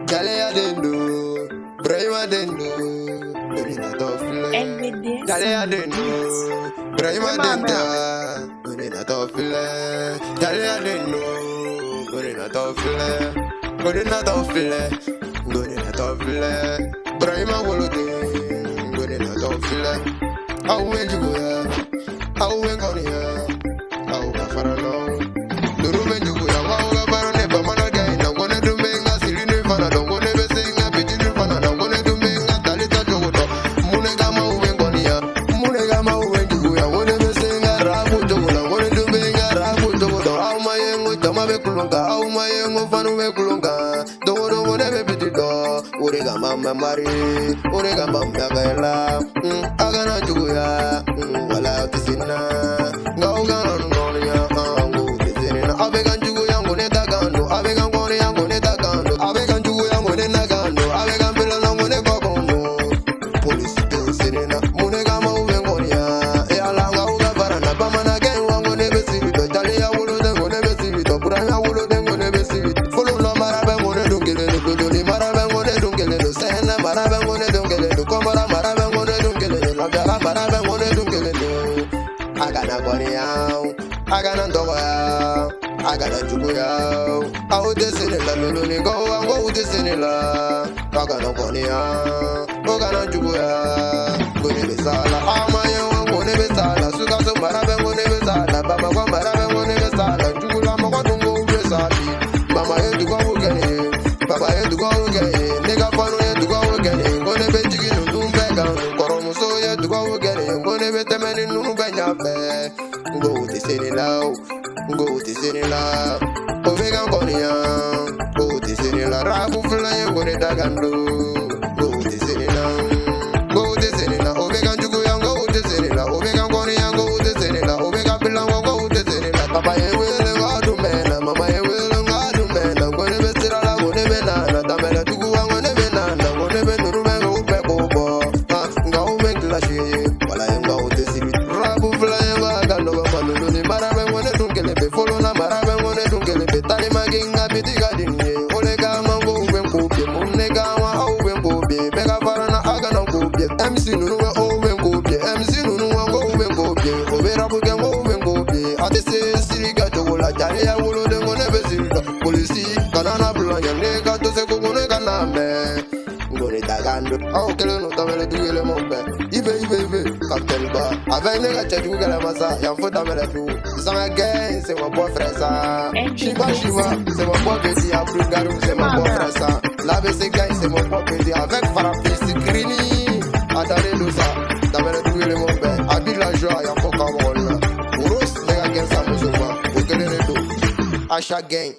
Jale adendo, Brahim adendo, Dorina tofile. Jale adendo, Brahim adenda, Dorina tofile. Jale adendo, Dorina tofile, Dorina tofile, Dorina tofile. Brahim awolode, Dorina tofile. Awe jugoya, awe ngonia, awe faralo. Durume jugoya, awe farane bamana gay na gone dumenga silini fana don gone besenga bitini fana don gone dumenga talita jogoto. Munega ma uwe ngonia, munega ma uwe jugoya, gone besenga rabu jogola, gone dumenga rabu jogoto. Au mayengo jama be kulunga, au mayengo fanu be kulunga. Dogo gone be bitito, urega mama mari, urega mama gaela. Agana jugoya, wala tisina. Gaugana ngonia, angu tisina. Abegan jugoya ngone dagando, abegan ngonia ngone dagando, abegan jugoya ngone nagando, abegan belala ngone kokondo. Police tisina, munega ma uwe ngonia. E alanga uga barana, bamana gen ngone besibito. Jale ya wulo de ngone besibito, buranya wulo de ngone besibito. Follow no marabe ngone dungele no kodoli, marabe ngone dungele no sehna, marabe ngone dungele no komara, marabe ngone dungele no labjara, marabe ngone dungele no. Agana gonia, agana ndoya, agana jugoya. Au desenela luluni go, ango desenela. Agana gonia, agana jugoya. Gone besala, amaye ngone besala, suga so marabe ngone besala, baba go marabe ngone besala, jugula mo dungo besali. Mama ye dugo ugene, baba ye dugo ugene, nega fanu ye dugo ugene, ngone bejigi nundumbe gan, koromuso ye dugo ugene, ngone betemeni nunga nyabe. Go desenela, go desenela. Ovega ngonia, go desenela, rabu fula ye ngone dagando. Go desenela, go desenela, ovega jugoya go desenela, ovega ngonia go desenela, ovega bilango go desenela. Papa ye wele ngadu mena, mama ye wele ngadu mena, ngone besira la ngone benana, tamela jugoya ngone benana, ngone benuru mengo upe kobo. Nga ume glashi, wala ye nga udesiri. Rabu fula ye ngagando gama luluni, marabe ngone dungele be follow na marabe ngone dungele be tali maginga bitiga dinye. Olega mango uwe nkubye, munega wa uwe nkubye, mega farana agana nkubye. MC nunuwe uwe nkubye, MC nunuwe ngo uwe nkubye, obera buge ngo uwe nkubye. Atese siriga jogola jare ya wulo de ngone besiriga. Polisi kanana bulanya nega tose kugune kaname. Ngone dagando, au kele no tamele duele mombe. Ibe, Captain Ba. Avec les gars, tu gagnes massa, y'a faut tamele du. Zanga gang, c'est mon beau frère ça. Shiba, c'est mon beau petit. Abdul Garou, c'est mon beau frère ça. La BC gang, c'est mon beau petit. Avec Farafis, c'est Grini. Attendez nous ça. Tamele duele mombe. Habite la joie, y'a faut qu'on roule. Ouros, les gars, ça me joue. Vous tenez les dos. Achat gang.